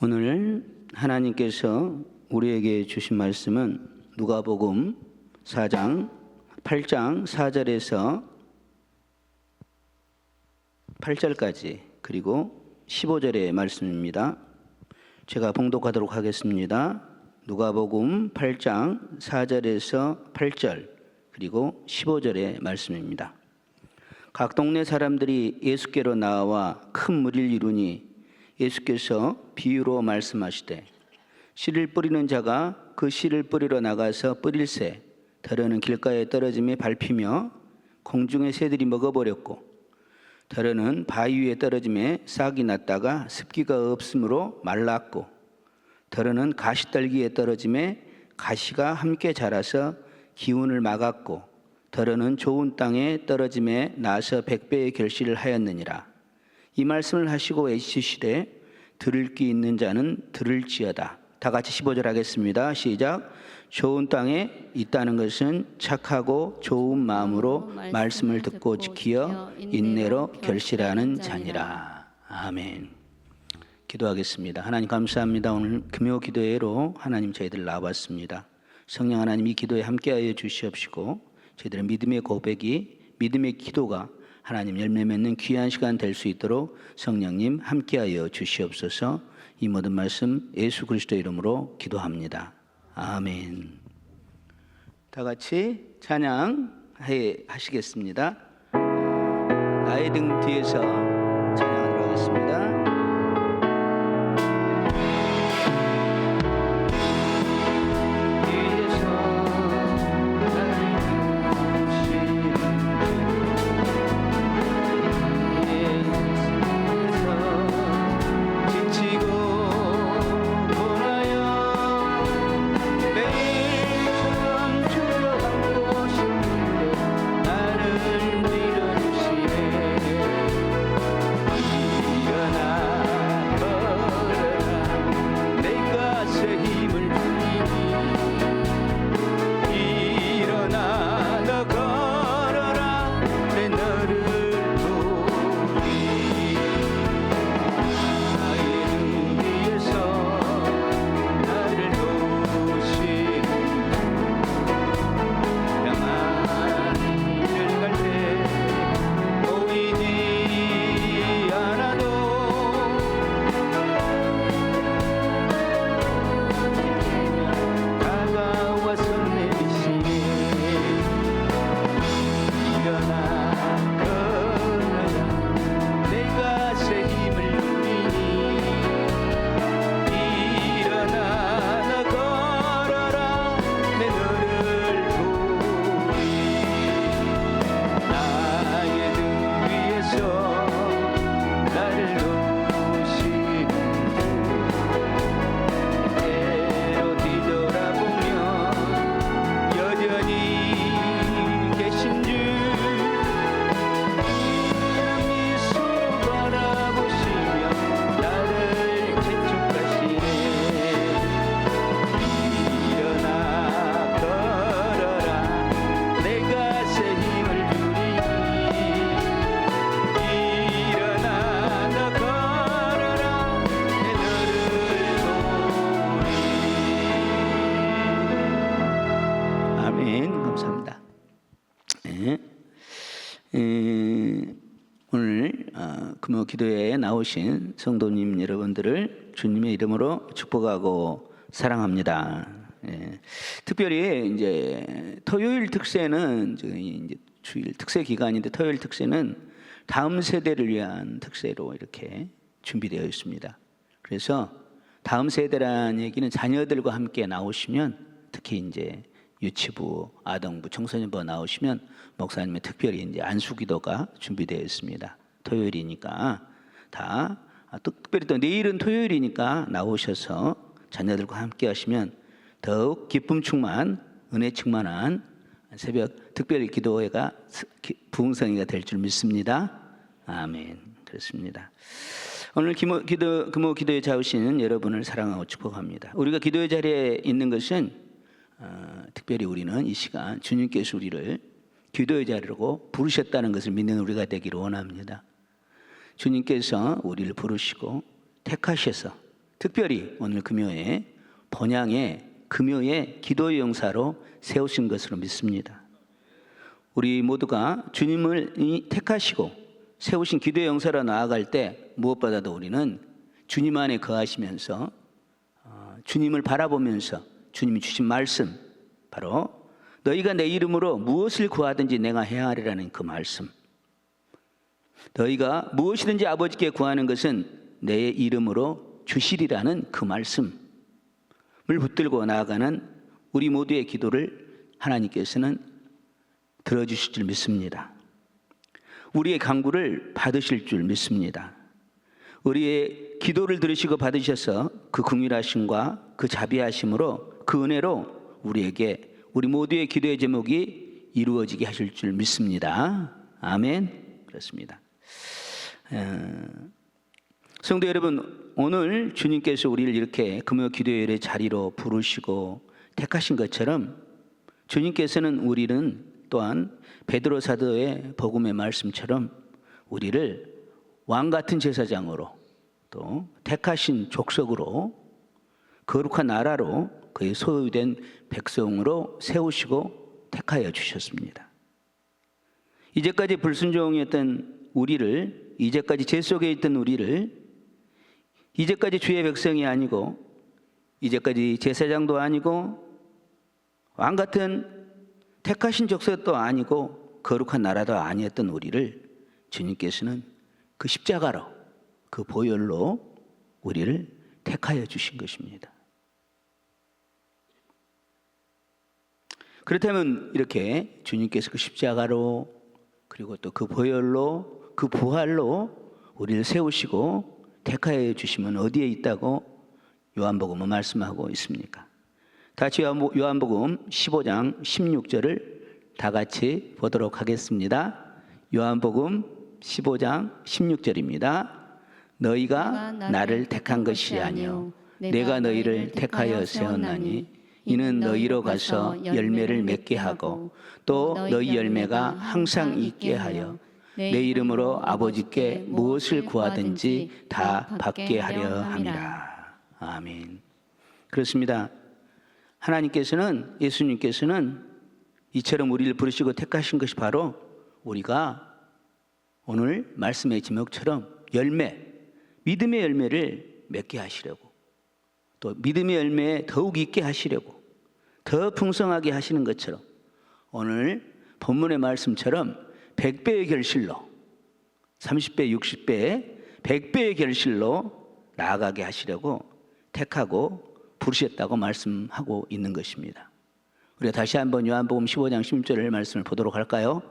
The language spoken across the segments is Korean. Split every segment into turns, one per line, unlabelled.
오늘 하나님께서 우리에게 주신 말씀은 누가복음 8장 4절에서 8절까지 그리고 15절의 말씀입니다. 제가 봉독하도록 하겠습니다. 누가복음 8장 4절에서 8절 그리고 15절의 말씀입니다. 각 동네 사람들이 예수께로 나와 큰 무리를 이루니 예수께서 비유로 말씀하시되 씨를 뿌리는 자가 그 씨를 뿌리러 나가서 뿌릴새 더러는 길가에 떨어짐에 밟히며 공중의 새들이 먹어버렸고 더러는 바위 위에 떨어짐에 싹이 났다가 습기가 없으므로 말랐고 더러는 가시떨기에 떨어짐에 가시가 함께 자라서 기운을 막았고 더러는 좋은 땅에 떨어짐에 나서 100배의 결실을 하였느니라. 이 말씀을 하시고 외치시되 들을 귀 있는 자는 들을지어다. 다 같이 15절 하겠습니다. 시작. 좋은 땅에 있다는 것은 착하고 좋은 마음으로 말씀을 듣고 지키어 인내로 결실하는 자니라. 아멘. 기도하겠습니다. 하나님 감사합니다. 오늘 금요 기도회로 하나님 저희들 나와봤습니다. 성령 하나님 이 기도에 함께하여 주시옵시고 저희들의 믿음의 고백이 믿음의 기도가 하나님 열매 맺는 귀한 시간 될 수 있도록 성령님 함께하여 주시옵소서. 이 모든 말씀 예수 그리스도 이름으로 기도합니다. 아멘. 다 같이 찬양해 하시겠습니다. 나의 등 뒤에서 찬양하도록 하겠습니다. 오늘 금요 기도회에 나오신 성도님 여러분들을 주님의 이름으로 축복하고 사랑합니다. 특별히 이제 토요일 특세는 이제 주일 특세 기간인데 토요일 특세는 다음 세대를 위한 특세로 이렇게 준비되어 있습니다. 그래서 다음 세대라는 얘기는 자녀들과 함께 나오시면 특히 이제 유치부, 아동부, 청소년부 나오시면 목사님의 특별히 이제 안수기도가 준비되어 있습니다. 토요일이니까 다 특별히 또 내일은 토요일이니까 나오셔서 자녀들과 함께 하시면 더욱 기쁨 충만, 은혜 충만한 새벽 특별 기도회가 부흥성회가 될 줄 믿습니다. 아멘. 그렇습니다. 오늘 금요 기도에 자우시는 여러분을 사랑하고 축복합니다. 우리가 기도의 자리에 있는 것은 특별히 우리는 이 시간 주님께서 우리를 기도의 자리로 부르셨다는 것을 믿는 우리가 되기를 원합니다. 주님께서 우리를 부르시고 택하셔서 특별히 오늘 금요에 본향의 금요의 기도의 영사로 세우신 것으로 믿습니다. 우리 모두가 주님을 택하시고 세우신 기도의 영사로 나아갈 때 무엇보다도 우리는 주님 안에 거하시면서 주님을 바라보면서 주님이 주신 말씀, 바로 너희가 내 이름으로 무엇을 구하든지 내가 행하리라는 그 말씀, 너희가 무엇이든지 아버지께 구하는 것은 내 이름으로 주시리라는 그 말씀을 붙들고 나아가는 우리 모두의 기도를 하나님께서는 들어주실 줄 믿습니다. 우리의 간구를 받으실 줄 믿습니다. 우리의 기도를 들으시고 받으셔서 그 긍휼하심과 그 자비하심으로 그 은혜로 우리에게 우리 모두의 기도의 제목이 이루어지게 하실 줄 믿습니다. 아멘. 그렇습니다. 성도 여러분, 오늘 주님께서 우리를 이렇게 금요 기도회의 자리로 부르시고 택하신 것처럼 주님께서는 우리는 또한 베드로 사도의 복음의 말씀처럼 우리를 왕 같은 제사장으로 또 택하신 족속으로 거룩한 나라로 그의 소유된 백성으로 세우시고 택하여 주셨습니다. 이제까지 불순종이었던 우리를, 이제까지 죄 속에 있던 우리를, 이제까지 주의 백성이 아니고 이제까지 제사장도 아니고 왕 같은 택하신 족속도 아니고 거룩한 나라도 아니었던 우리를 주님께서는 그 십자가로, 그 보혈로 우리를 택하여 주신 것입니다. 그렇다면 이렇게 주님께서 그 십자가로, 그리고 또 그 보혈로, 그 부활로 우리를 세우시고 택하여 주시면 어디에 있다고 요한복음은 말씀하고 있습니까? 다시 요한복음 15장 16절을 다 같이 보도록 하겠습니다. 요한복음 15장 16절입니다. 너희가 나를 택한 것이 아니요 내가 너희를 택하여 세웠나니 이는 너희로 가서 열매를 맺게 하고 또 너희 열매가 항상 있게 하여 내 이름으로 아버지께 무엇을 구하든지 다 받게 하려 함이라. 아멘. 그렇습니다. 하나님께서는, 예수님께서는 이처럼 우리를 부르시고 택하신 것이 바로 우리가 오늘 말씀의 제목처럼 열매, 믿음의 열매를 맺게 하시려고, 또 믿음의 열매에 더욱 있게 하시려고, 더 풍성하게 하시는 것처럼 오늘 본문의 말씀처럼 100배의 결실로, 30배, 60배, 100배의 결실로 나아가게 하시려고 택하고 부르셨다고 말씀하고 있는 것입니다. 우리가 다시 한번 요한복음 15장 16절의 말씀을 보도록 할까요?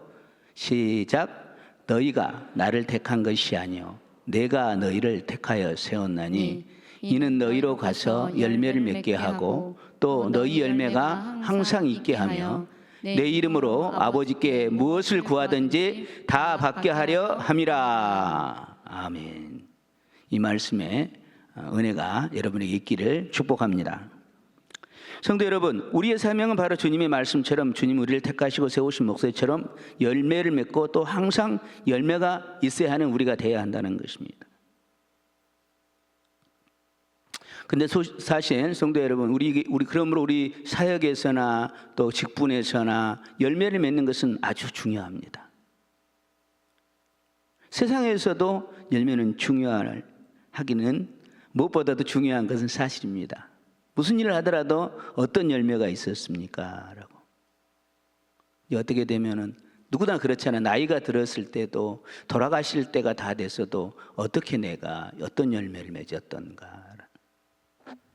시작. 너희가 나를 택한 것이 아니요 내가 너희를 택하여 세웠나니 이는 너희로 가서 열매를 맺게 하고 또 너희 열매가 항상 있게 하며 내 이름으로 아버지께 무엇을 구하든지 다 받게 하려 함이라. 아멘. 이 말씀에 은혜가 여러분에게 있기를 축복합니다. 성도 여러분, 우리의 사명은 바로 주님의 말씀처럼 주님 우리를 택하시고 세우신 목소리처럼 열매를 맺고 또 항상 열매가 있어야 하는 우리가 되어야 한다는 것입니다. 근데 사실 성도 여러분, 우리 그러므로 우리 사역에서나 또 직분에서나 열매를 맺는 것은 아주 중요합니다. 세상에서도 열매는 중요하기는 무엇보다도 중요한 것은 사실입니다. 무슨 일을 하더라도 어떤 열매가 있었습니까? 라고. 어떻게 되면은 누구나 그렇잖아요. 나이가 들었을 때도 돌아가실 때가 다 됐어도 어떻게 내가 어떤 열매를 맺었던가.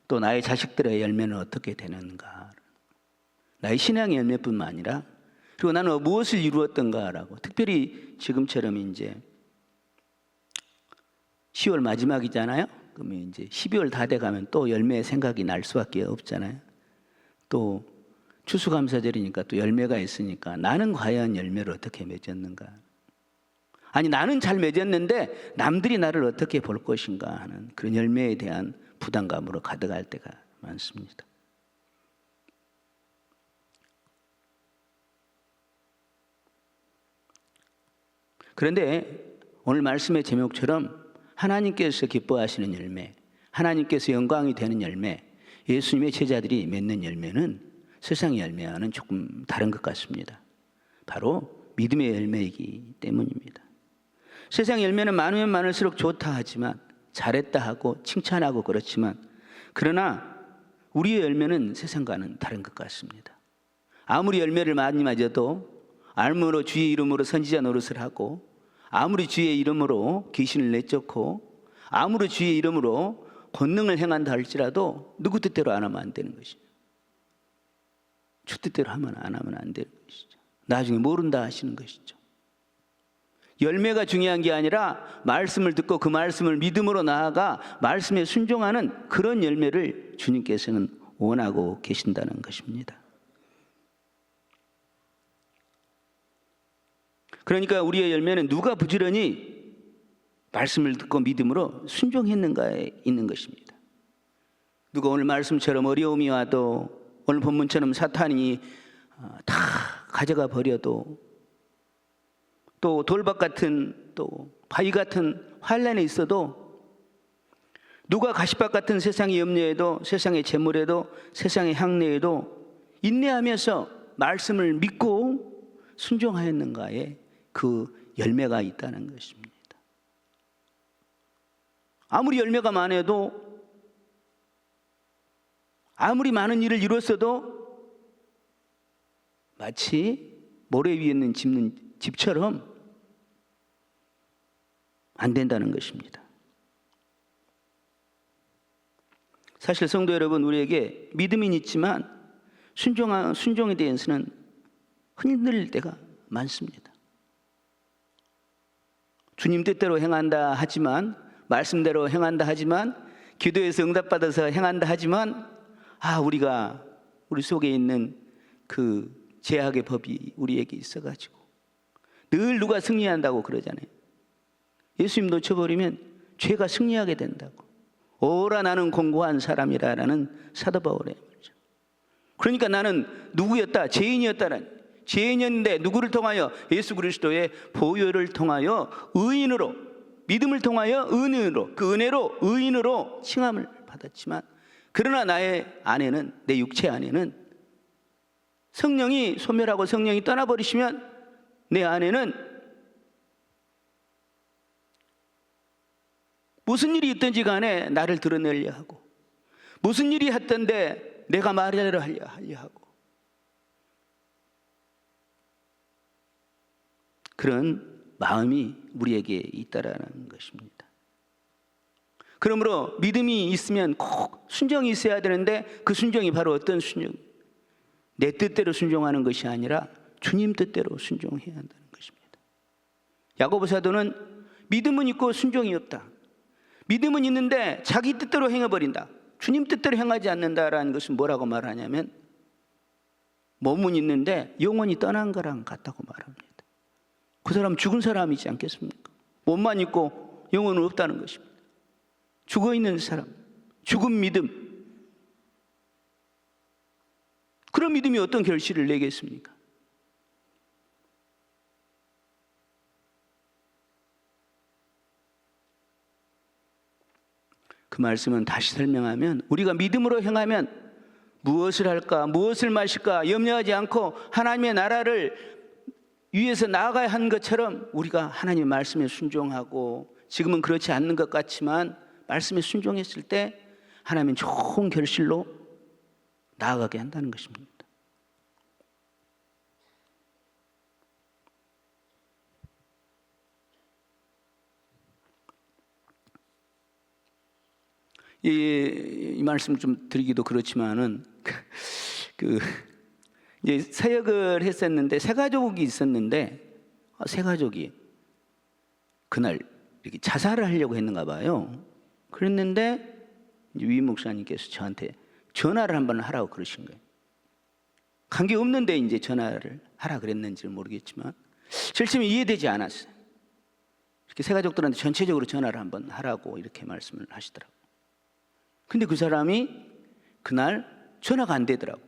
또 나의 자식들의 열매는 어떻게 되는가. 나의 신앙의 열매뿐만 아니라 그리고 나는 무엇을 이루었던가라고. 특별히 지금처럼 이제 10월 마지막이잖아요. 그러면 이제 12월 다 돼가면 또 열매의 생각이 날 수밖에 없잖아요. 또 추수감사절이니까 또 열매가 있으니까 나는 과연 열매를 어떻게 맺었는가. 아니 나는 잘 맺었는데 남들이 나를 어떻게 볼 것인가 하는 그런 열매에 대한 부담감으로 가득할 때가 많습니다. 그런데 오늘 말씀의 제목처럼 하나님께서 기뻐하시는 열매, 하나님께서 영광이 되는 열매, 예수님의 제자들이 맺는 열매는 세상의 열매와는 조금 다른 것 같습니다. 바로 믿음의 열매이기 때문입니다. 세상 열매는 많으면 많을수록 좋다 하지만, 잘했다 하고 칭찬하고 그렇지만, 그러나 우리의 열매는 세상과는 다른 것 같습니다. 아무리 열매를 많이 맺어도, 아무로 주의 이름으로 선지자 노릇을 하고, 아무리 주의 이름으로 귀신을 내쫓고, 아무리 주의 이름으로 권능을 행한다 할지라도 누구 뜻대로 안 하면 안 되는 것이죠. 주 뜻대로 안 하면 안 되는 것이죠. 나중에 모른다 하시는 것이죠. 열매가 중요한 게 아니라 말씀을 듣고 그 말씀을 믿음으로 나아가 말씀에 순종하는 그런 열매를 주님께서는 원하고 계신다는 것입니다. 그러니까 우리의 열매는 누가 부지런히 말씀을 듣고 믿음으로 순종했는가에 있는 것입니다. 누가 오늘 말씀처럼 어려움이 와도, 오늘 본문처럼 사탄이 다 가져가 버려도, 또 돌박 같은, 또 바위 같은 환난에 있어도, 누가 가시밭 같은 세상의 염려에도, 세상의 재물에도, 세상의 향내에도 인내하면서 말씀을 믿고 순종하였는가에 그 열매가 있다는 것입니다. 아무리 열매가 많아도, 아무리 많은 일을 이뤘어도 마치 모래 위에 있는 집처럼 안 된다는 것입니다. 사실 성도 여러분, 우리에게 믿음은 있지만 순종에 대해서는 흔들릴 때가 많습니다. 주님 뜻대로 행한다 하지만, 말씀대로 행한다 하지만, 기도에서 응답받아서 행한다 하지만, 우리 속에 있는 그 죄악의 법이 우리에게 있어가지고 늘 누가 승리한다고 그러잖아요. 예수님 놓쳐버리면 죄가 승리하게 된다고. 오라 나는 공고한 사람이라는 사도 바울의 말이죠. 그러니까 나는 누구였다? 죄인이었다는, 죄인이었는데 누구를 통하여? 예수 그리스도의 보혈을 통하여 의인으로, 믿음을 통하여 의인으로, 그 은혜로 의인으로 칭함을 받았지만, 그러나 나의 안에는, 내 육체 안에는 성령이 소멸하고 성령이 떠나버리시면 내 안에는 무슨 일이 있든지 간에 나를 드러내려 하고, 무슨 일이 했던데 내가 말하려 하려 하고, 그런 마음이 우리에게 있다라는 것입니다. 그러므로 믿음이 있으면 꼭 순종이 있어야 되는데, 그 순종이 바로 어떤 순종? 내 뜻대로 순종하는 것이 아니라 주님 뜻대로 순종해야 한다는 것입니다. 야고보 사도는 믿음은 있고 순종이 없다, 믿음은 있는데 자기 뜻대로 행해버린다, 주님 뜻대로 행하지 않는다라는 것은 뭐라고 말하냐면, 몸은 있는데 영혼이 떠난 거랑 같다고 말합니다. 그 사람 죽은 사람이지 않겠습니까? 몸만 있고 영혼은 없다는 것입니다. 죽어있는 사람, 죽은 믿음. 그런 믿음이 어떤 결실을 내겠습니까? 그 말씀은 다시 설명하면, 우리가 믿음으로 행하면 무엇을 할까, 무엇을 마실까 염려하지 않고 하나님의 나라를 위해서 나아가야 하는 것처럼, 우리가 하나님의 말씀에 순종하고, 지금은 그렇지 않는 것 같지만 말씀에 순종했을 때 하나님은 좋은 결실로 나아가게 한다는 것입니다. 이 말씀을 좀 드리기도 그렇지만은, 이제 사역을 했었는데, 세 가족이 있었는데, 세 가족이 그날 이렇게 자살을 하려고 했는가 봐요. 그랬는데 위 목사님께서 저한테 전화를 한번 하라고 그러신 거예요. 관계 없는데 이제 전화를 하라 그랬는지는 모르겠지만 절대로 이해되지 않았어요. 이렇게 세 가족들한테 전체적으로 전화를 한번 하라고 이렇게 말씀을 하시더라고요. 근데 그 사람이 그날 전화가 안 되더라고요.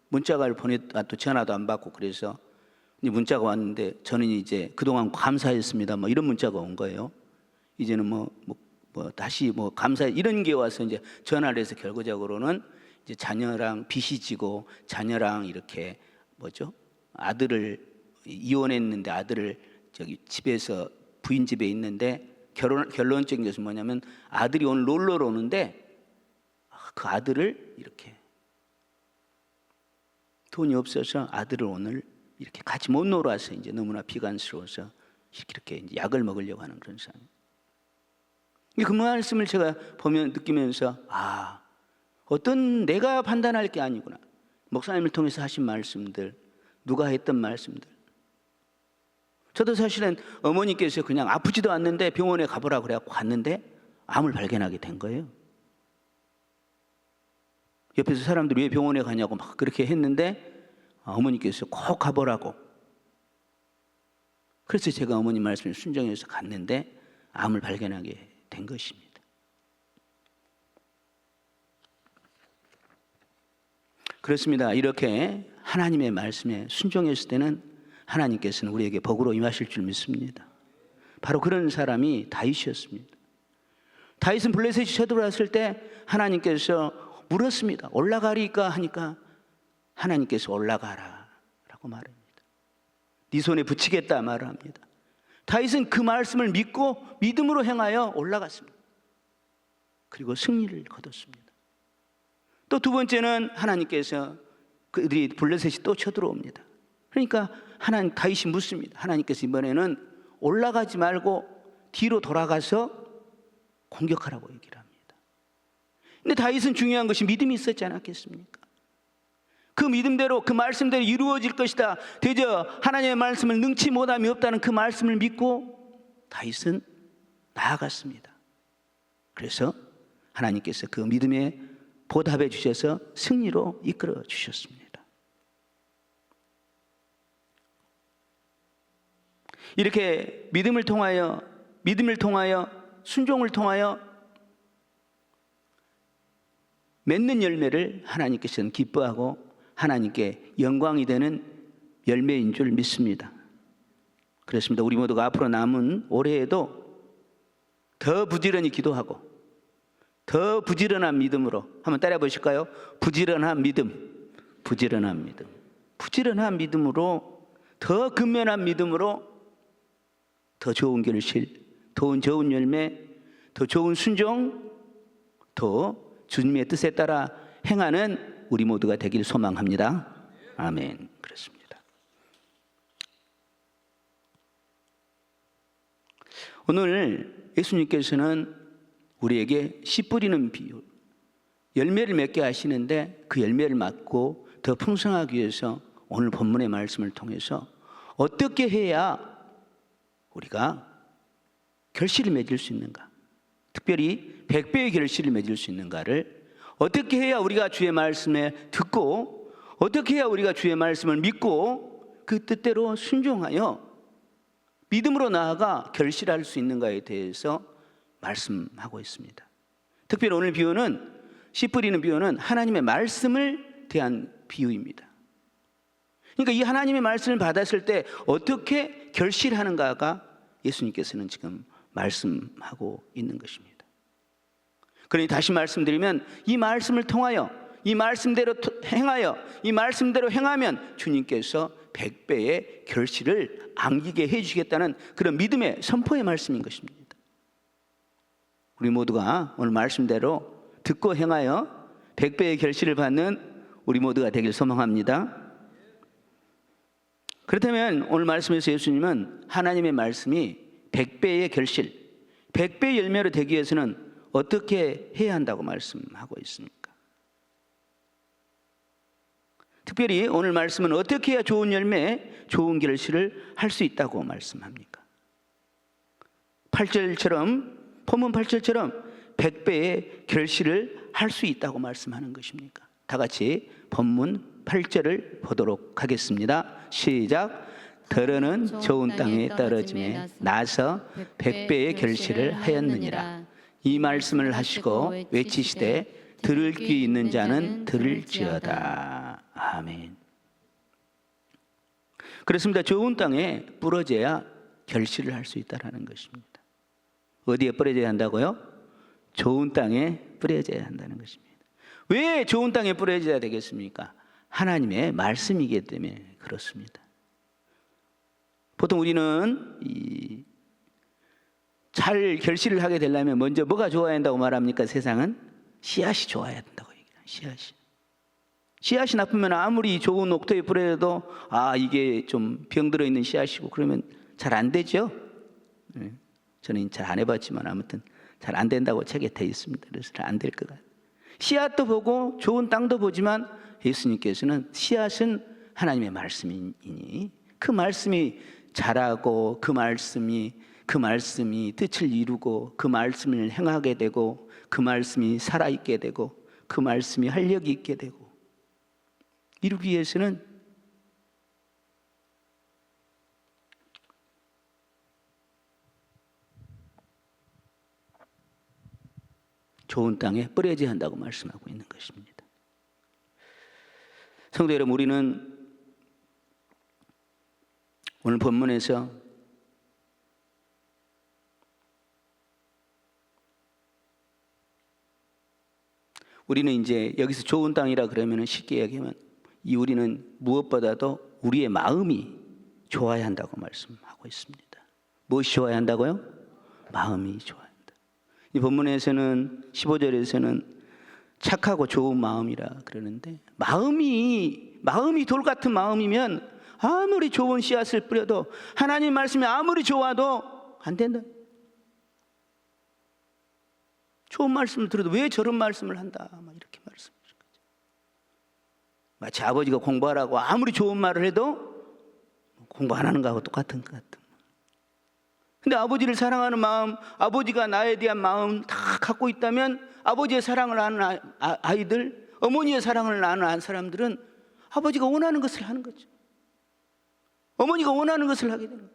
문자를 보냈다 또 전화도 안 받고, 그래서 문자가 왔는데 저는 이제 그동안 감사했습니다, 뭐 이런 문자가 온 거예요. 이제는 뭐 뭐 다시 뭐 감사 이런 게 와서 이제 전화를 해서 결과적으로는 이제 자녀랑 빚이 지고 자녀랑 이렇게 뭐죠? 아들을 이혼했는데 아들을 저기 집에서 부인 집에 있는데 결론적인 것은 뭐냐면 아들이 오늘 놀러 오는데 그 아들을 이렇게 돈이 없어서 아들을 오늘 이렇게 같이 못 놀아 와서 이제 너무나 비관스러워서 이렇게 이제 약을 먹으려고 하는 그런 상황. 그 말씀을 제가 보면 느끼면서 어떤 내가 판단할 게 아니구나. 목사님을 통해서 하신 말씀들, 누가 했던 말씀들. 저도 사실은 어머니께서 그냥 아프지도 않는데 병원에 가보라 그래갖고 갔는데 암을 발견하게 된 거예요. 옆에서 사람들이 왜 병원에 가냐고 막 그렇게 했는데 어머니께서 꼭 가보라고. 그래서 제가 어머니 말씀을 순종해서 갔는데 암을 발견하게 된 것입니다. 그렇습니다. 이렇게 하나님의 말씀에 순종했을 때는 하나님께서는 우리에게 복으로 임하실 줄 믿습니다. 바로 그런 사람이 다윗이었습니다. 다윗은 블레셋이 쳐들어왔을 때 하나님께서 물었습니다. 올라가리까 하니까 하나님께서 올라가라 라고 말합니다. 네 손에 붙이겠다 말을 합니다. 다윗은 그 말씀을 믿고 믿음으로 행하여 올라갔습니다. 그리고 승리를 거뒀습니다. 또 두 번째는 하나님께서 그들이 블레셋이 또 쳐들어옵니다. 그러니까 다윗이 묻습니다. 하나님께서 이번에는 올라가지 말고 뒤로 돌아가서 공격하라고 얘기를 합니다. 근데 다윗은 중요한 것이 믿음이 있었지 않았겠습니까? 그 믿음대로 그 말씀대로 이루어질 것이다. 대저 하나님의 말씀을 능치 못함이 없다는 그 말씀을 믿고 다윗은 나아갔습니다. 그래서 하나님께서 그 믿음에 보답해 주셔서 승리로 이끌어 주셨습니다. 이렇게 믿음을 통하여 순종을 통하여 맺는 열매를 하나님께서는 기뻐하고 하나님께 영광이 되는 열매인 줄 믿습니다. 그렇습니다. 우리 모두가 앞으로 남은 올해에도 더 부지런히 기도하고 더 부지런한 믿음으로 한번 따라해 보실까요? 부지런한 믿음, 부지런한 믿음, 부지런한 믿음으로 더 근면한 믿음으로 더 좋은 결실, 더 좋은 열매, 더 좋은 순종, 더 주님의 뜻에 따라 행하는 우리 모두가 되길 소망합니다. 아멘. 그렇습니다. 오늘 예수님께서는 우리에게 씨 뿌리는 비유, 열매를 맺게 하시는데 그 열매를 맡고 더 풍성하기 위해서 오늘 본문의 말씀을 통해서 어떻게 해야 우리가 결실을 맺을 수 있는가, 특별히 100배의 결실을 맺을 수 있는가를 어떻게 해야 우리가 주의 말씀에 듣고 어떻게 해야 우리가 주의 말씀을 믿고 그 뜻대로 순종하여 믿음으로 나아가 결실할 수 있는가에 대해서 말씀하고 있습니다. 특별히 오늘 비유는 씨 뿌리는 비유는 하나님의 말씀을 대한 비유입니다. 그러니까 이 하나님의 말씀을 받았을 때 어떻게 결실하는가가 예수님께서는 지금 말씀하고 있는 것입니다. 그러니 다시 말씀드리면 이 말씀을 통하여 이 말씀대로 행하여 이 말씀대로 행하면 주님께서 100배의 결실을 안기게 해주시겠다는 그런 믿음의 선포의 말씀인 것입니다. 우리 모두가 오늘 말씀대로 듣고 행하여 100배의 결실을 받는 우리 모두가 되길 소망합니다. 그렇다면 오늘 말씀에서 예수님은 하나님의 말씀이 100배의 결실, 100배의 열매로 되기 위해서는 어떻게 해야 한다고 말씀하고 있습니까? 특별히 오늘 말씀은 어떻게 해야 좋은 열매, 좋은 결실을 할 수 있다고 말씀합니까? 8절처럼 본문 8절처럼 100배의 결실을 할 수 있다고 말씀하는 것입니까? 다 같이 본문 8절을 보도록 하겠습니다. 시작. 들어는 좋은 땅에 떨어짐에 나서 100배의 결실을 하였느니라. 이 말씀을 하시고 외치시되 들을 귀 있는 자는 들을지어다. 아멘. 그렇습니다. 좋은 땅에 부러져야 결실을 할 수 있다는 것입니다. 어디에 뿌려져야 한다고요? 좋은 땅에 뿌려져야 한다는 것입니다. 왜 좋은 땅에 뿌려져야 되겠습니까? 하나님의 말씀이기 때문에 그렇습니다. 보통 우리는 잘 결실을 하게 되려면 먼저 뭐가 좋아야 한다고 말합니까? 세상은 씨앗이 좋아야 된다고 얘기해요. 씨앗이 나쁘면 아무리 좋은 옥토에 뿌려도 이게 좀 병들어 있는 씨앗이고 그러면 잘 안 되죠. 저는 잘 안 해봤지만 아무튼 잘 안 된다고 책에 돼 있습니다. 그래서 잘 안 될 것 같아요. 씨앗도 보고 좋은 땅도 보지만 예수님께서는 씨앗은 하나님의 말씀이니 그 말씀이 자라고 그 말씀이 뜻을 이루고 그 말씀을 행하게 되고 그 말씀이 살아있게 되고 그 말씀이 활력이 있게 되고 이루기 위해서는 좋은 땅에 뿌려져야 한다고 말씀하고 있는 것입니다. 성도 여러분, 우리는 오늘 본문에서 우리는 이제 여기서 좋은 땅이라 그러면 쉽게 얘기하면 우리는 무엇보다도 우리의 마음이 좋아야 한다고 말씀하고 있습니다. 무엇이 좋아야 한다고요? 마음이 좋아야 한다. 이 본문에서는 15절에서는 착하고 좋은 마음이라 그러는데 마음이 돌 같은 마음이면 아무리 좋은 씨앗을 뿌려도 하나님 말씀이 아무리 좋아도 안 된다. 좋은 말씀을 들어도 왜 저런 말씀을 한다 막 이렇게 말씀하신 거죠. 마치 아버지가 공부하라고 아무리 좋은 말을 해도 공부 안 하는 거하고 똑같은 것 같은. 근데 아버지를 사랑하는 마음, 아버지가 나에 대한 마음 다 갖고 있다면 아버지의 사랑을 아는 아이들, 어머니의 사랑을 아는 사람들은 아버지가 원하는 것을 하는 거죠. 어머니가 원하는 것을 하게 되는 거예요.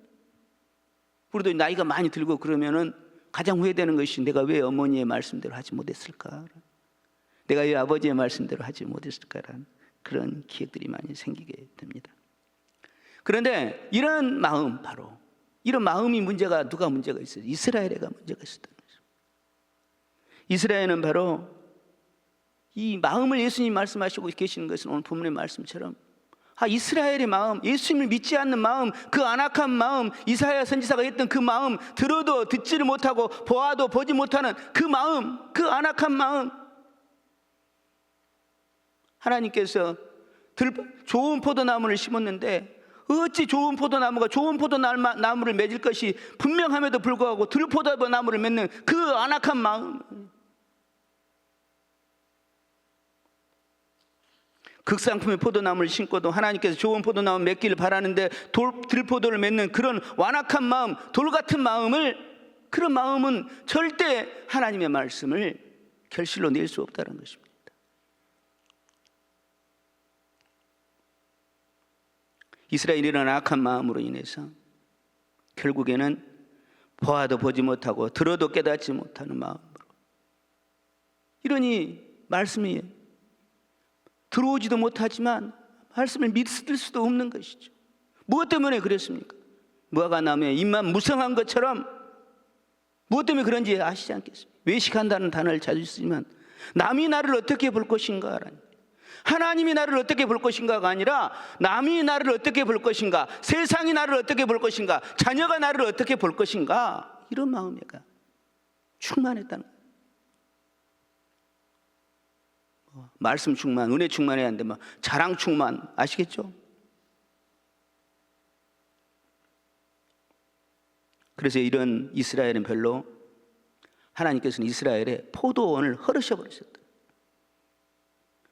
우리도 나이가 많이 들고 그러면은 가장 후회되는 것이 내가 왜 어머니의 말씀대로 하지 못했을까? 내가 왜 아버지의 말씀대로 하지 못했을까라는 그런 기억들이 많이 생기게 됩니다. 그런데 이런 마음, 바로 이런 마음이 누가 문제가 있어요? 이스라엘에가 문제가 있었다는 거죠. 이스라엘은 바로 이 마음을 예수님 말씀하시고 계시는 것은 오늘 본문의 말씀처럼 이스라엘의 마음, 예수님을 믿지 않는 마음, 그 안악한 마음, 이사야 선지자가 했던 그 마음, 들어도 듣지를 못하고 보아도 보지 못하는 그 마음, 그 안악한 마음. 하나님께서 좋은 포도나무를 심었는데 어찌 좋은 포도나무가 좋은 포도나무를 맺을 것이 분명함에도 불구하고 들포도나무를 맺는 그 안악한 마음. 극상품의 포도나무를 심고도 하나님께서 좋은 포도나무 맺기를 바라는데 들포도를 맺는 그런 완악한 마음, 돌 같은 마음을, 그런 마음은 절대 하나님의 말씀을 결실로 낼 수 없다는 것입니다. 이스라엘이 이런 악한 마음으로 인해서 결국에는 보아도 보지 못하고 들어도 깨닫지 못하는 마음으로, 이러니 말씀이 들어오지도 못하지만 말씀을 믿을 수도 없는 것이죠. 무엇 때문에 그랬습니까? 무화과 나무에 잎만 무성한 것처럼 무엇 때문에 그런지 아시지 않겠습니까? 외식한다는 단어를 자주 쓰지만 남이 나를 어떻게 볼 것인가, 하나님이 나를 어떻게 볼 것인가가 아니라 남이 나를 어떻게 볼 것인가, 세상이 나를 어떻게 볼 것인가, 자녀가 나를 어떻게 볼 것인가, 이런 마음에가 충만했다는 거예요. 말씀 충만, 은혜 충만해야 하는데 자랑 충만, 아시겠죠? 그래서 이런 이스라엘은 별로, 하나님께서는 이스라엘의 포도원을 허르셔 버리셨다.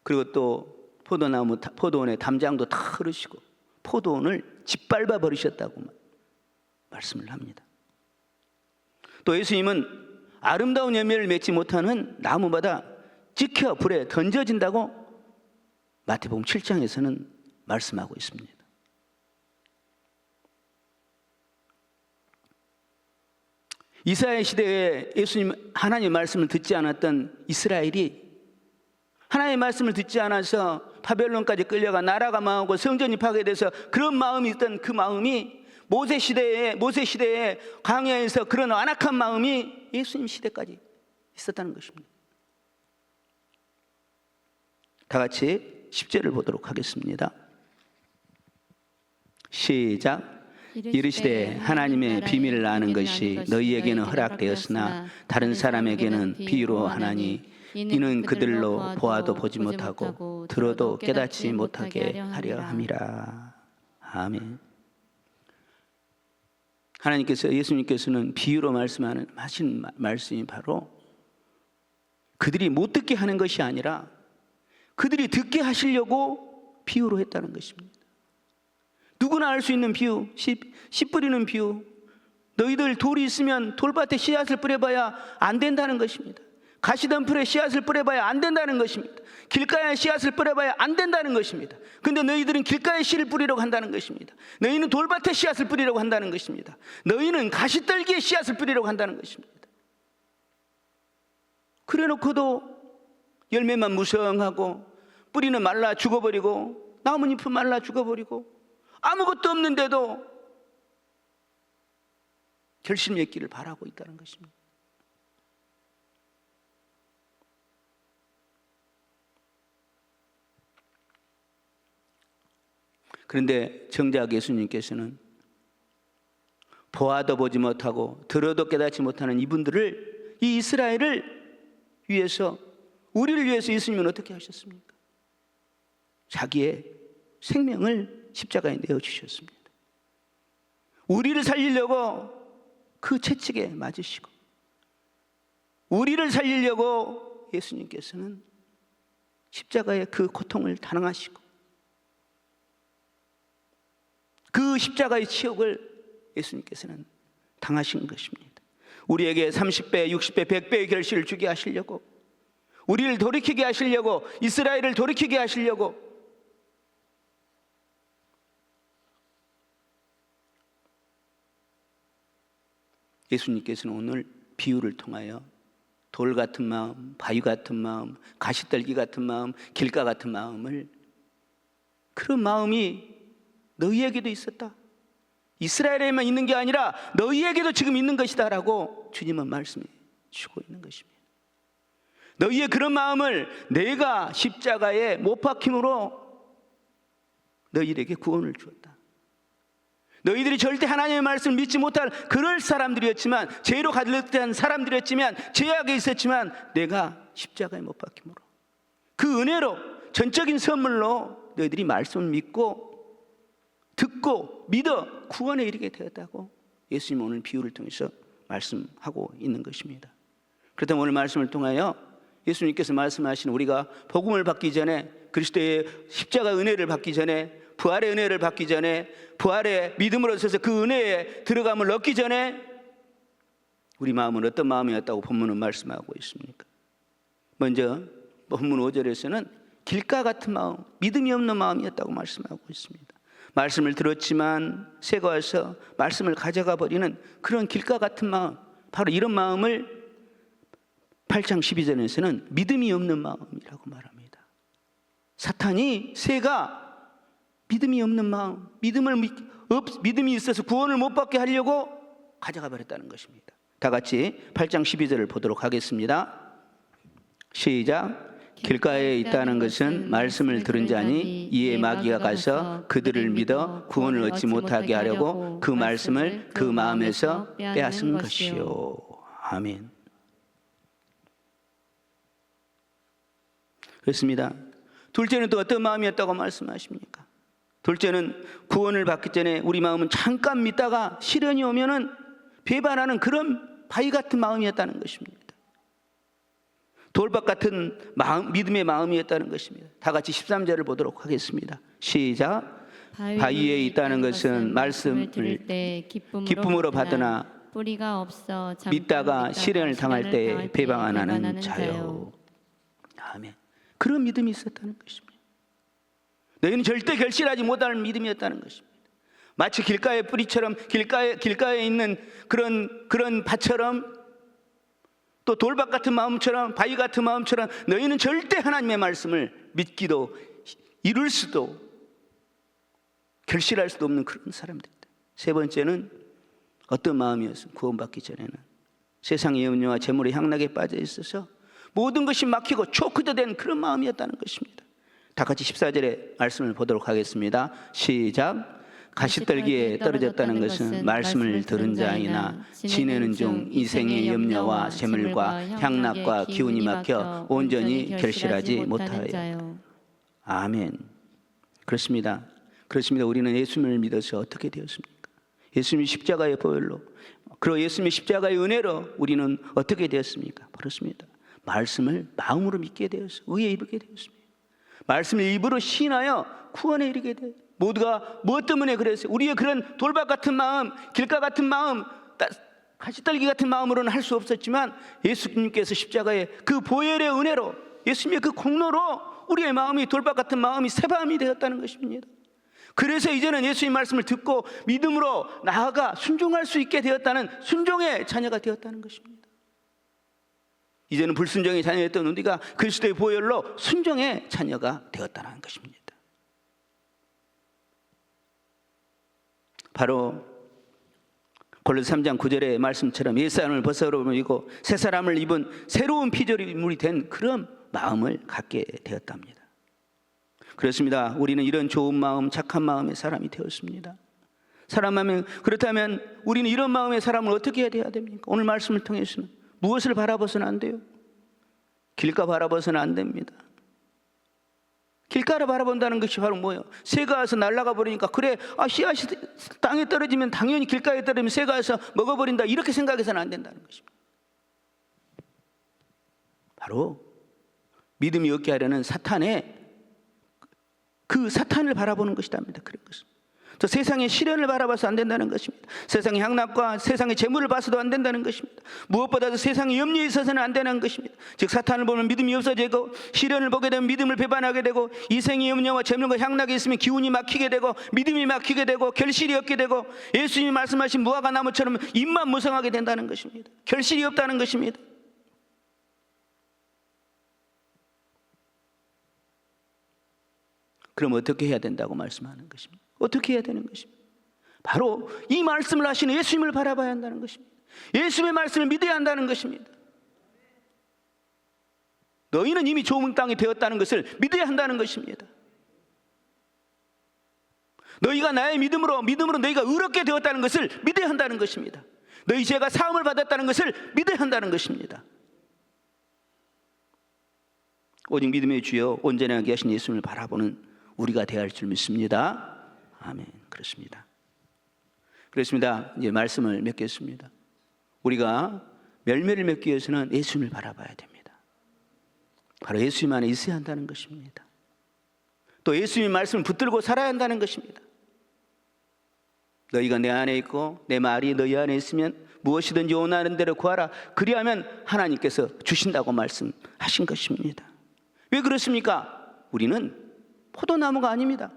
그리고 또 포도원의 담장도 다 허르시고 포도원을 짓밟아 버리셨다고 말씀을 합니다. 또 예수님은 아름다운 열매를 맺지 못하는 나무마다 찍혀 불에 던져진다고 마태복음 7장에서는 말씀하고 있습니다. 이사야 시대에 예수님 하나님의 말씀을 듣지 않았던 이스라엘이 하나님의 말씀을 듣지 않아서 바벨론까지 끌려가 나라가 망하고 성전이 파괴돼서 그런 마음이 있던 그 마음이 모세 시대에 광야에서 그런 완악한 마음이 예수님 시대까지 있었다는 것입니다. 다 같이 10절을 보도록 하겠습니다. 시작. 이르시되 하나님의 비밀을 아는 것이 너희에게는 허락되었으나 다른 사람에게는 비유로 하나니 이는 그들로 보아도 보지 못하고 들어도 깨닫지 못하게 하려 함이라. 아멘. 하나님께서, 예수님께서는 비유로 하신 말씀이 바로 그들이 못 듣게 하는 것이 아니라 그들이 듣게 하시려고 비유로 했다는 것입니다. 누구나 알 수 있는 비유, 씨 뿌리는 비유. 너희들 돌이 있으면 돌밭에 씨앗을 뿌려봐야 안 된다는 것입니다. 가시덤불에 씨앗을 뿌려봐야 안 된다는 것입니다. 길가에 씨앗을 뿌려봐야 안 된다는 것입니다. 근데 너희들은 길가에 씨를 뿌리려고 한다는 것입니다. 너희는 돌밭에 씨앗을 뿌리려고 한다는 것입니다. 너희는 가시떨기에 씨앗을 뿌리려고 한다는 것입니다. 그래 놓고도 열매만 무성하고 뿌리는 말라 죽어버리고 나뭇잎은 말라 죽어버리고 아무것도 없는데도 결실 맺기를 바라고 있다는 것입니다. 그런데 정작 예수님께서는 보아도 보지 못하고 들어도 깨닫지 못하는 이분들을, 이 이스라엘을 위해서, 우리를 위해서 예수님은 어떻게 하셨습니까? 자기의 생명을 십자가에 내어주셨습니다. 우리를 살리려고 그 채찍에 맞으시고, 우리를 살리려고 예수님께서는 십자가의 그 고통을 당하시고, 그 십자가의 치욕을 예수님께서는 당하신 것입니다. 우리에게 30배, 60배, 100배의 결실을 주게 하시려고, 우리를 돌이키게 하시려고, 이스라엘을 돌이키게 하시려고 예수님께서는 오늘 비유를 통하여 돌 같은 마음, 바위 같은 마음, 가시떨기 같은 마음, 길가 같은 마음을, 그런 마음이 너희에게도 있었다, 이스라엘에만 있는 게 아니라 너희에게도 지금 있는 것이다 라고 주님은 말씀해 주고 있는 것입니다. 너희의 그런 마음을 내가 십자가에 못 박힘으로 너희에게 구원을 주었다. 너희들이 절대 하나님의 말씀을 믿지 못할 그럴 사람들이었지만, 죄로 가득한 사람들이었지만, 죄악에 있었지만 내가 십자가에 못 박힘으로, 그 은혜로, 전적인 선물로 너희들이 말씀을 믿고 듣고 믿어 구원에 이르게 되었다고 예수님 오늘 비유를 통해서 말씀하고 있는 것입니다. 그렇다면 오늘 말씀을 통하여 예수님께서 말씀하신, 우리가 복음을 받기 전에, 그리스도의 십자가 은혜를 받기 전에, 부활의 은혜를 받기 전에, 부활의 믿음으로 있어서 그 은혜에 들어감을 얻기 전에 우리 마음은 어떤 마음이었다고 본문은 말씀하고 있습니까? 먼저 본문 5절에서는 길가 같은 마음, 믿음이 없는 마음이었다고 말씀하고 있습니다. 말씀을 들었지만 새가 와서 말씀을 가져가 버리는 그런 길가 같은 마음, 바로 이런 마음을 8장 12절에서는 믿음이 없는 마음이라고 말합니다. 사탄이, 새가 믿음이 없는 마음, 믿음이 있어서 구원을 못 받게 하려고 가져가 버렸다는 것입니다. 다 같이 8장 12절을 보도록 하겠습니다. 시작. 길가에 있다는 것은 말씀을 들은 자니 이에 마귀가 가서 그들을 믿어 구원을 얻지 못하게 하려고 그 말씀을 그 마음에서 빼앗은 것이요. 아멘. 그렇습니다. 둘째는 또 어떤 마음이었다고 말씀하십니까? 둘째는 구원을 받기 전에 우리 마음은 잠깐 믿다가 시련이 오면은 배반하는 그런 바위 같은 마음이었다는 것입니다. 돌밭 같은 마음, 믿음의 마음이었다는 것입니다. 다 같이 13절을 보도록 하겠습니다. 시작. 바위에 있다는 것은 말씀을 기쁨으로 받으나
뿌리가 없어
믿다가 시련을 당할 때 배방 안 하는 자요. 아멘. 그런 믿음이 있었다는 것입니다. 너희는 절대 결실하지 못할 믿음이었다는 것입니다. 마치 길가의 뿌리처럼, 길가에 있는 그런 밭처럼, 또 돌밭 같은 마음처럼, 바위 같은 마음처럼 너희는 절대 하나님의 말씀을 믿기도, 이룰 수도, 결실할 수도 없는 그런 사람들이다. 세 번째는 어떤 마음이었어요? 구원받기 전에는 세상의 염려와 재물의 향락에 빠져 있어서 모든 것이 막히고 초크된 그런 마음이었다는 것입니다. 다 같이 14절의 말씀을 보도록 하겠습니다. 시작. 가시떨기에 떨어졌다는 것은 말씀을 들은 자이나 지내는 중 이생의 염려와 재물과 향락과 기운이 막혀 온전히 결실하지 못하여. 아멘. 그렇습니다. 우리는 예수님을 믿어서 어떻게 되었습니까? 예수님의 십자가의 보혈로, 그리고 예수님의 십자가의 은혜로 우리는 어떻게 되었습니까? 그렇습니다. 말씀을 마음으로 믿게 되었어. 의에 이르게 되었습니다. 말씀을 입으로 시인하여 구원에 이르게 되었어요. 모두가 무엇 때문에 그랬어요? 우리의 그런 돌박 같은 마음, 길가 같은 마음, 가시떨기 같은 마음으로는 할 수 없었지만 예수님께서 십자가의 그 보혈의 은혜로, 예수님의 그 공로로 우리의 마음이 돌박 같은 마음이 새마음이 되었다는 것입니다. 그래서 이제는 예수님 말씀을 듣고 믿음으로 나아가 순종할 수 있게 되었다는 순종의 자녀가 되었다는 것입니다. 이제는 불순종의 자녀였던 우리가 그리스도의 보혈로 순종의 자녀가 되었다는 것입니다. 바로 골로새 3장 9절의 말씀처럼 옛사람을 벗어버리고 새 사람을 입은 새로운 피조물이 된 그런 마음을 갖게 되었답니다. 그렇습니다. 우리는 이런 좋은 마음, 착한 마음의 사람이 되었습니다. 그렇다면 우리는 이런 마음의 사람을 어떻게 해야 됩니까? 오늘 말씀을 통해서는 무엇을 바라봐서는 안 돼요? 길가 바라봐서는 안 됩니다. 길가를 바라본다는 것이 바로 뭐예요? 새가 와서 날아가 버리니까 그래, 씨앗이 땅에 떨어지면 당연히 길가에 떨어지면 새가 와서 먹어버린다, 이렇게 생각해서는 안 된다는 것입니다. 바로 믿음이 없게 하려는 그 사탄을 바라보는 것이답니다. 그런 것은 또 세상의 시련을 바라봐서 안 된다는 것입니다. 세상의 향락과 세상의 재물을 봐서도 안 된다는 것입니다. 무엇보다도 세상의 염려에 있어서는 안 되는 것입니다. 즉 사탄을 보면 믿음이 없어지고, 시련을 보게 되면 믿음을 배반하게 되고, 이생의 염려와 재물과 향락이 있으면 기운이 막히게 되고, 믿음이 막히게 되고, 결실이 없게 되고, 예수님이 말씀하신 무화과 나무처럼 잎만 무성하게 된다는 것입니다. 결실이 없다는 것입니다. 그럼 어떻게 해야 된다고 말씀하는 것입니다. 어떻게 해야 되는 것입니다. 바로 이 말씀을 하시는 예수님을 바라봐야 한다는 것입니다. 예수님의 말씀을 믿어야 한다는 것입니다. 너희는 이미 좋은 땅이 되었다는 것을 믿어야 한다는 것입니다. 너희가 나의 믿음으로 너희가 의롭게 되었다는 것을 믿어야 한다는 것입니다. 너희 죄가 사함을 받았다는 것을 믿어야 한다는 것입니다. 오직 믿음의 주여 온전하게 하신 예수님을 바라보는 우리가 되어야 할 줄 믿습니다. 아멘. 그렇습니다. 이제 말씀을 맺겠습니다. 우리가 열매를 맺기 위해서는 예수님을 바라봐야 됩니다. 바로 예수님 안에 있어야 한다는 것입니다. 또 예수님의 말씀을 붙들고 살아야 한다는 것입니다. 너희가 내 안에 있고 내 말이 너희 안에 있으면 무엇이든지 원하는 대로 구하라. 그리하면 하나님께서 주신다고 말씀하신 것입니다. 왜 그렇습니까? 우리는 포도나무가 아닙니다.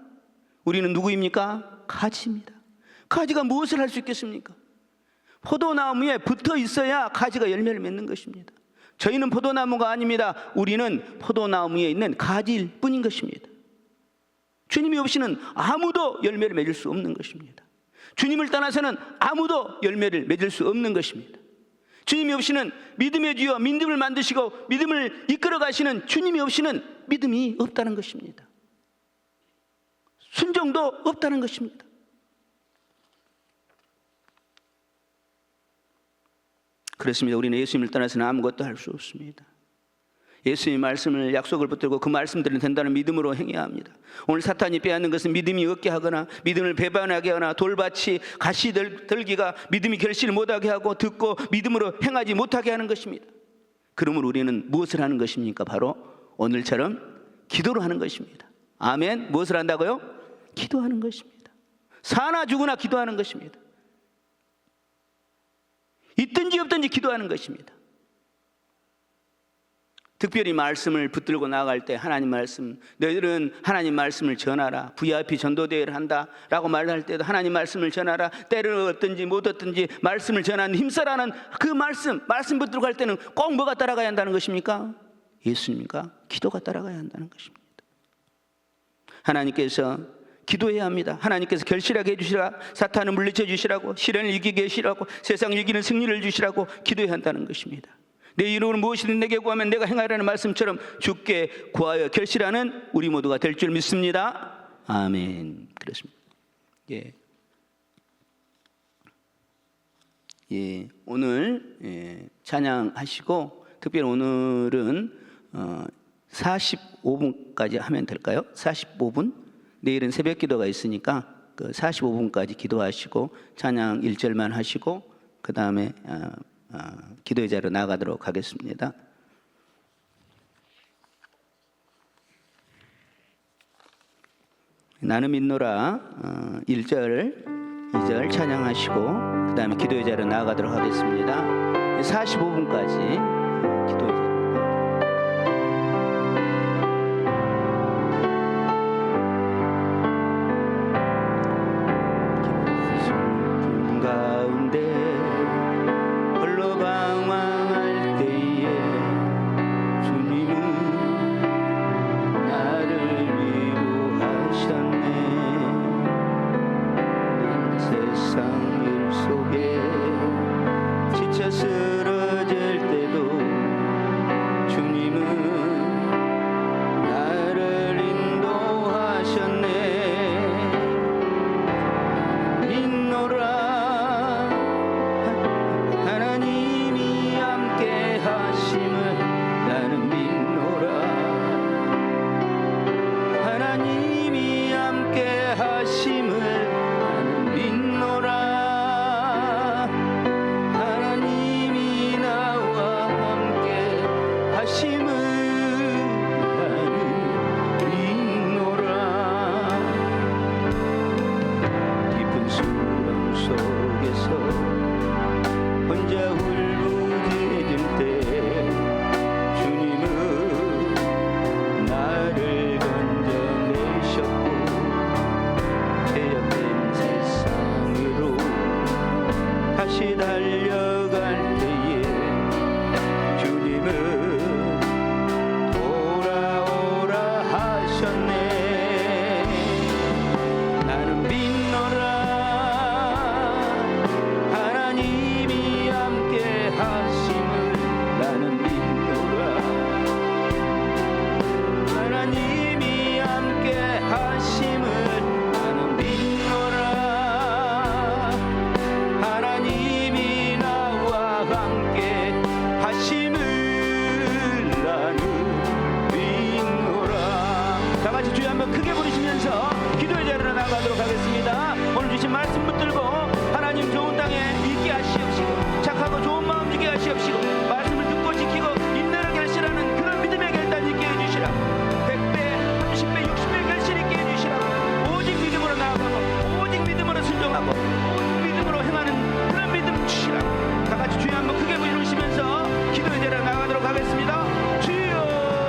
우리는 누구입니까? 가지입니다. 가지가 무엇을 할 수 있겠습니까? 포도나무에 붙어 있어야 가지가 열매를 맺는 것입니다. 저희는 포도나무가 아닙니다. 우리는 포도나무에 있는 가지일 뿐인 것입니다. 주님이 없이는 아무도 열매를 맺을 수 없는 것입니다. 주님을 떠나서는 아무도 열매를 맺을 수 없는 것입니다. 주님이 없이는 믿음의 주여 믿음을 만드시고 믿음을 이끌어 가시는 주님이 없이는 믿음이 없다는 것입니다. 순종도 없다는 것입니다. 그렇습니다. 우리는 예수님을 떠나서는 아무것도 할 수 없습니다. 예수님의 말씀을 약속을 붙들고 그 말씀들은 된다는 믿음으로 행해야 합니다. 오늘 사탄이 빼앗는 것은 믿음이 없게 하거나 믿음을 배반하게 하거나 돌밭이 가시떨기가 믿음이 결실을 못하게 하고 듣고 믿음으로 행하지 못하게 하는 것입니다. 그러므로 우리는 무엇을 하는 것입니까? 바로 오늘처럼 기도를 하는 것입니다. 아멘. 무엇을 한다고요? 기도하는 것입니다. 사나 죽으나 기도하는 것입니다. 있든지 없든지 기도하는 것입니다. 특별히 말씀을 붙들고 나아갈 때 하나님 말씀, 너희들은 하나님 말씀을 전하라. VIP 전도대회를 한다라고 말할 때도 하나님 말씀을 전하라. 때를 얻든지 못 얻든지 말씀을 전하는 힘써라는 그 말씀 붙들고 갈 때는 꼭 뭐가 따라가야 한다는 것입니까? 예수님과 기도가 따라가야 한다는 것입니다. 하나님께서 기도해야 합니다. 하나님께서 결실하게 해주시라, 사탄을 물리쳐 주시라고, 시련을 이기게 해주시라고, 세상을 이기는 승리를 주시라고 기도해야 한다는 것입니다. 내 이름으로 무엇이든 내게 구하면 내가 행하라는 말씀처럼 주께 구하여 결실하는 우리 모두가 될 줄 믿습니다. 아멘. 그렇습니다. 오늘 찬양하시고, 특별히 오늘은 45분까지 하면 될까요? 45분? 내일은 새벽 기도가 있으니까 그 45분까지 기도하시고 찬양 1절만 하시고 그 다음에 기도의 자리로 나가도록 하겠습니다. 나는 믿노라 1절, 2절 찬양하시고 그 다음에 기도의 자리로 나가도록 하겠습니다. 45분까지 기도의 자리.